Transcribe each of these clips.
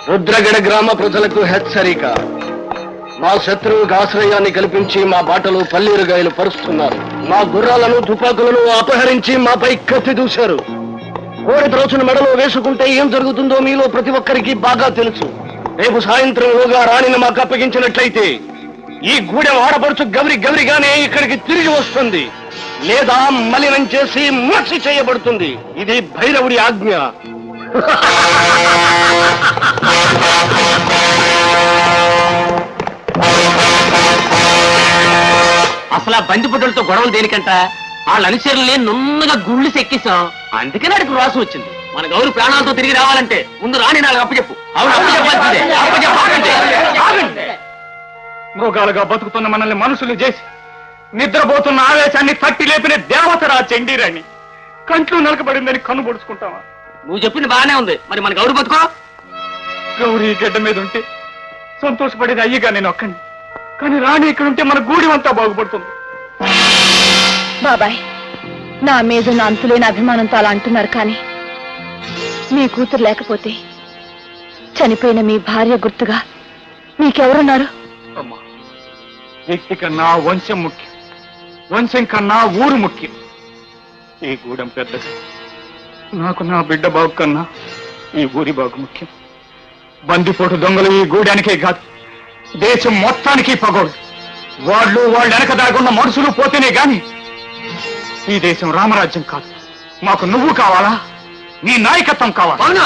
రుద్రగడ గ్రామ ప్రజలకు హెచ్చరిక. మా శత్రువుకు ఆశ్రయాన్ని కల్పించి మా బాటలు పల్లీరుగాయలు పరుస్తున్నారు. మా గుర్రాలను తుపాకులను అపహరించి మాపై కత్తి దూశారు. కోడి త్రోచును మెడలో వేసుకుంటే ఏం జరుగుతుందో మీలో ప్రతి ఒక్కరికి బాగా తెలుసు. రేపు సాయంత్రంలోగా రాణిని మాకు అప్పగించినట్లయితే ఈ గూడెం ఆడపడుచు గౌరిగానే ఇక్కడికి తిరిగి వస్తుంది, లేదా మలినం చేసి మర్చి చేయబడుతుంది. ఇది భైరవుడి ఆజ్ఞ. అసలు ఆ బంది పుట్టలతో గొడవలు దేనికంట? వాళ్ళ అనుచరులే నున్నగా గుళ్ళు సెక్కిస్తాం, అందుకని అడిగి రాసు వచ్చింది. మన గౌరు ప్రాణాలతో తిరిగి రావాలంటే ముందు రాని నాలుగు అప్పచెప్పు. మృగాలుగా బతుకుతున్న మనల్ని మనుషులు చేసి నిద్రపోతున్న ఆవేశాన్ని తట్టి లేపిన దేవతరా చండీరాణి కంట్లో నలకబడిందని కన్ను పొడుచుకుంటావా? నువ్వు చెప్పింది బాగానే ఉంది, మరి మన గౌరు బతుకో. గౌరీ గడ్డ మీద ఉంటే సంతోషపడేది అయ్యగా నేను ఒక్కండి, కానీ రాణి ఇక్కడ ఉంటే మన గూడి అంతా బాగుపడుతుంది. బాబాయ్, నా మీద నా అంతులేని అభిమానంతో అలా అంటున్నారు, కానీ మీ కూతురు లేకపోతే చనిపోయిన మీ భార్య గుర్తుగా మీకెవరున్నారు? అమ్మా, వ్యక్తి కన్నా వంశం ముఖ్యం, వంశం కన్నా ఊరు ముఖ్యం. ఈ గూడెం పెద్దగా, నాకు నా బిడ్డ బాగు కన్నా ఈ ఊరి బాగు ముఖ్యం. బందిపోటు దొంగలు ఈ గూడానికే కాదు, దేశం మొత్తానికి పగోడు. వాళ్ళు వెనక దాగున్న మనుషులు పోతేనే గాని ఈ దేశం రామరాజ్యం కాదు. మాకు నువ్వు కావాలా? నీ నాయకత్వం కావాలా? అవును.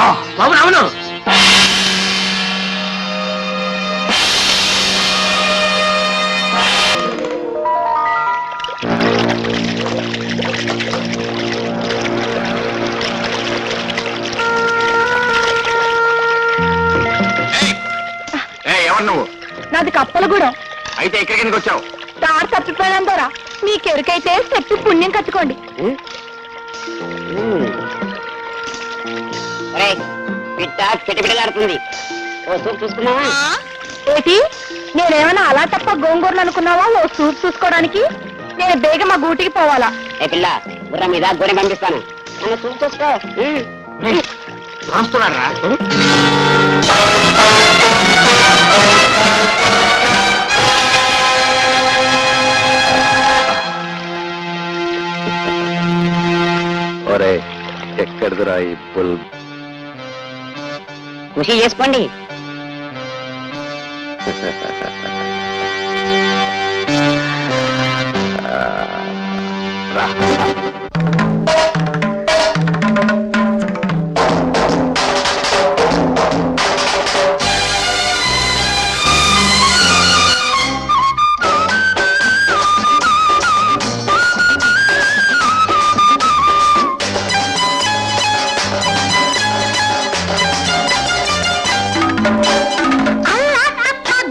ఎవరు నువ్వు? నాది కప్పలగూడెం. అయితే ఎక్కడికి వచ్చావు? దారి తప్పిపోయినందరా మీకెరుకైతే చెప్పి పుణ్యం కట్టుకోండి. పిట్టపిట్టలాడుతుంది, ఓ చూపు చూసుకున్నావా? ఏంటి, నేనేమైనా అలా తప్ప గోంగూరలు అనుకున్నావా ఓ సూప్ చూసుకోవడానికి? నేను బేగ మా గూటికి పోవాలా? ఏ పిల్ల, గుర్ర మీద గొర్రె పంపిస్తాను, నన్ను చూపు చూసుకో. రాస్తున్నారా? ఒరే, ఎక్కడిదిరా ఈ బుల్? ఖుషి చేసుకోండి.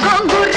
గోంగూర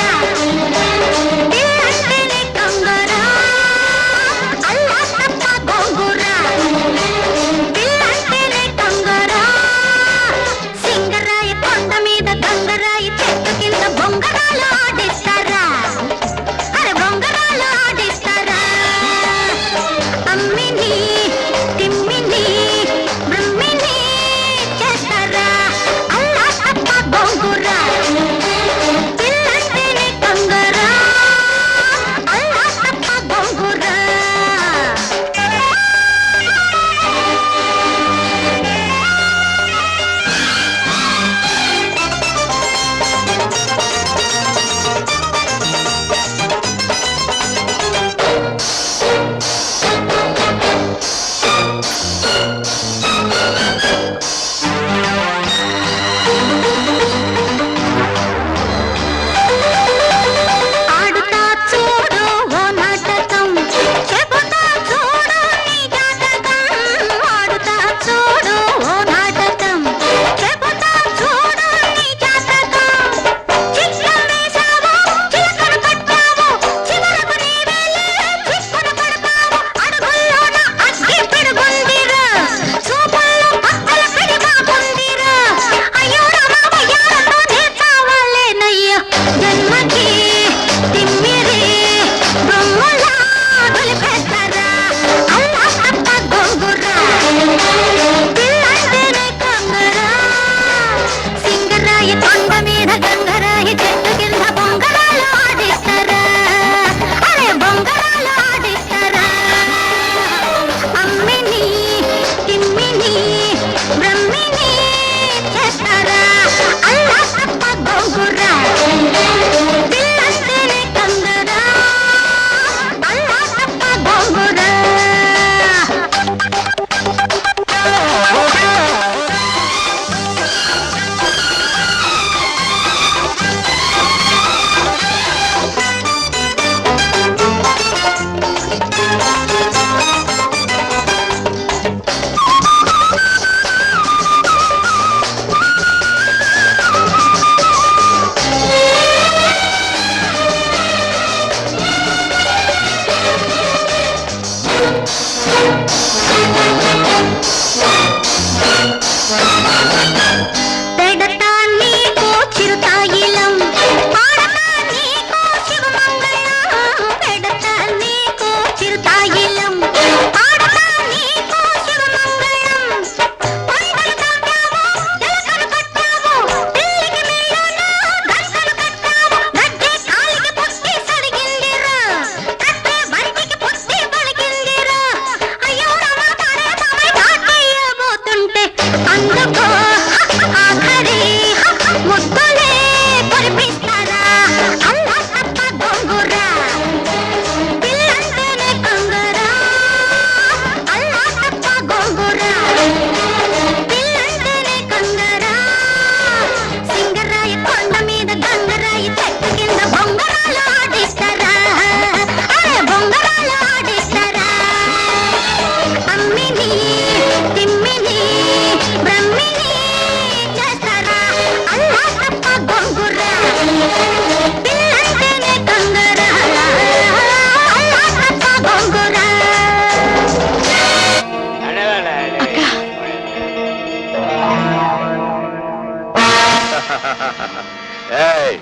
ఏయ్,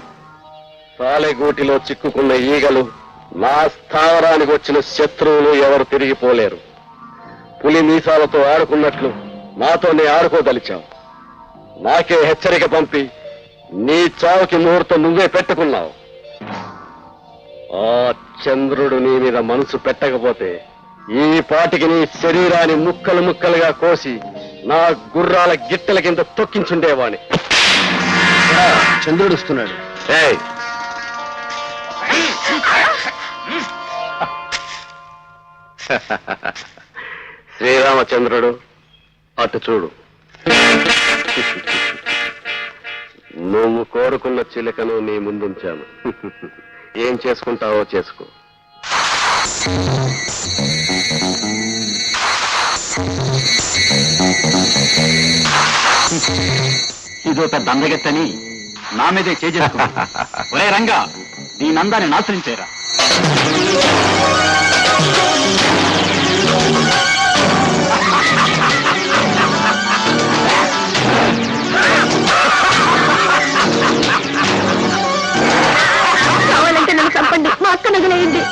సాలెగూటిలో చిక్కుకున్న ఈగలు, నా స్థావరానికి వచ్చిన శత్రువులు ఎవరు తిరిగిపోలేరు. పులి మీసాలతో ఆడుకున్నట్లు నాతోనే ఆడుకోదలిచావు. నాకే హెచ్చరిక పంపి నీ చావుకి ముహూర్తం నువ్వే పెట్టుకున్నావు. ఆ చంద్రుడు నీ మీద మనసు పెట్టకపోతే ఈ పాటికి నీ శరీరాన్ని ముక్కలు ముక్కలుగా కోసి నా గుర్రాల గిట్టెల కింద తొక్కించుండేవాణ్ణి. చంద్రుడు వస్తున్నాడు. ఏయ్, శ్రీరామచంద్రుడు అటు చూడు. నువ్వు కోరుకున్న చిలుకను నీ ముందుంచాను. ఏం చేసుకుంటావో చేసుకో. ఇదో పెద్ద అందగెత్తని నా మీదే చేజేసుకున్నా. ఒరే రంగా, నీ నందాన్ని నాశనం చేయరా. కావాలంటే నన్ను చంపండి, మా అక్క నగలేయండి.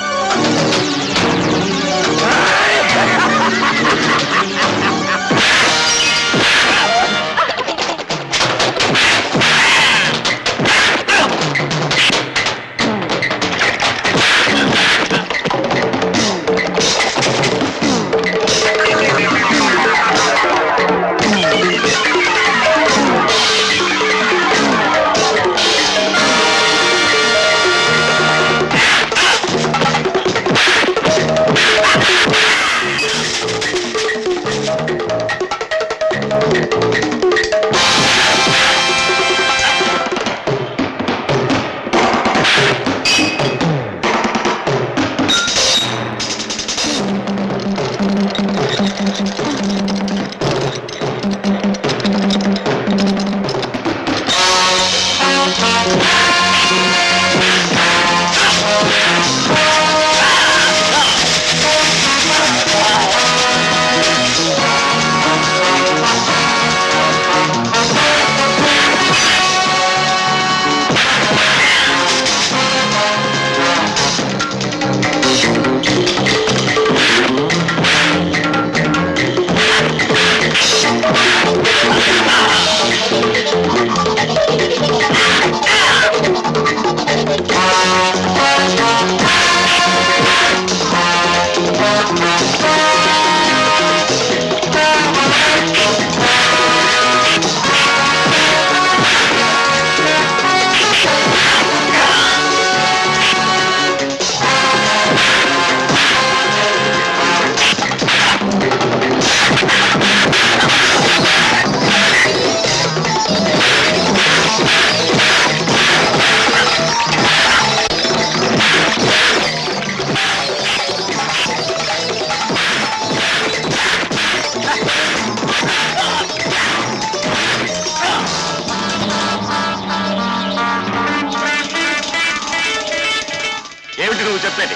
ఏమిటి నువ్వు చెప్పేది?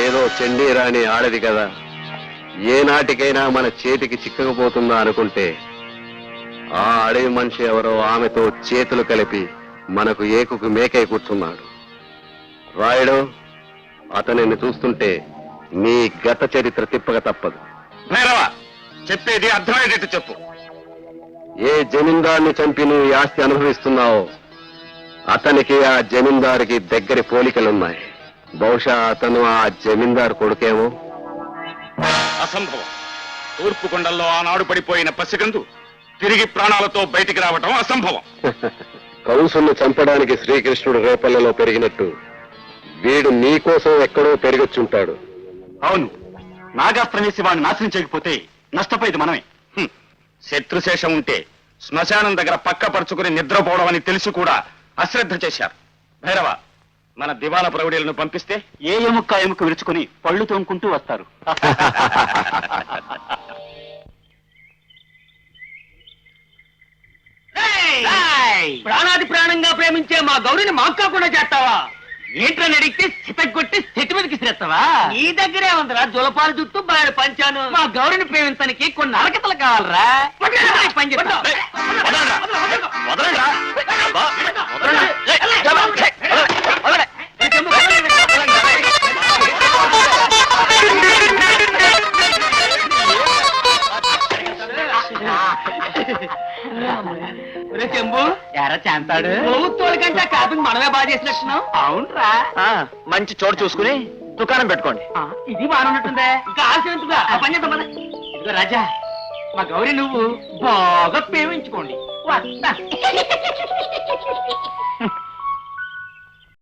ఏదో చెండీ రాణి ఆడది కదా, ఏ నాటికైనా మన చేతికి చిక్కకపోతుందా అనుకుంటే ఆ అడవి మనిషి ఎవరో ఆమెతో చేతులు కలిపి మనకు ఏకుకు మేకై కూర్చున్నాడు. రాయుడు, అతనిని చూస్తుంటే నీ గత చరిత్ర తిప్పక తప్పదు. భైరవ, చెప్పేది అర్థమయ్యేటట్టు చెప్పు. ఏ జమీందారుని చంపి నువ్వు ఈ ఆస్తి అనుభవిస్తున్నావో అతనికి ఆ జమీందారుకి దగ్గరి పోలికలున్నాయి. బహుశా అతను ఆ జమీందారు కొడుకేమో. అసంభవం. తూర్పు కొండల్లో ఆనాడు పడిపోయిన పసిగందు తిరిగి ప్రాణాలతో బయటికి రావటం అసంభవం. కంసుని చంపడానికి శ్రీకృష్ణుడు రేపల్లెలో పెరిగినట్టు వీడు నీ కోసం ఎక్కడో పెరిగొచ్చుంటాడు. అవును, నాగాస్త్రం వేసి వాడిని నాశనం చేయకపోతే నష్టపోయేది మనమే. శత్రుశేషం ఉంటే శ్మశానం దగ్గర పక్కపరుచుకుని నిద్రపోవడం అని తెలిసి కూడా అశ్రద్ధ చేశారు. భైరవ, మన దివాన ప్రౌఢీలను పంపిస్తే ఏ ఎముక్క ఎముక విరుచుకుని పళ్ళు తోముకుంటూ వస్తారు. ప్రాణాది ప్రాణంగా ప్రేమించే మా గౌరిని మాకు కాకుండా చేస్తావా? ఏంట్రని అడిగితే సితగొట్టి సెట్టు మీదకి సిరేస్తావా? నీ దగ్గరే ఉందిరా జులపాలు జుట్టు బాయలు పంచాను. మా గౌరిని ప్రేమించడానికి కొన్ని అరకతలు కావాలరా. పని చెప్తా. వదలండ్రా. చేస్తాడు. ప్రభుత్వాల కంటే కాపింగ్ మనమే బాగా చేసినట్టున్నాం. అవునరా? మంచి చోటు చూసుకుని దుకాణం పెట్టుకోండి. ఇది బాగున్నట్టుందే. ఇంకా ఆశించుగా ఆ పని చేద్దాం. ఇదిగో రాజా, మా గౌరీ నువ్వు బాగా ప్రేమించుకోండి. వస్తా.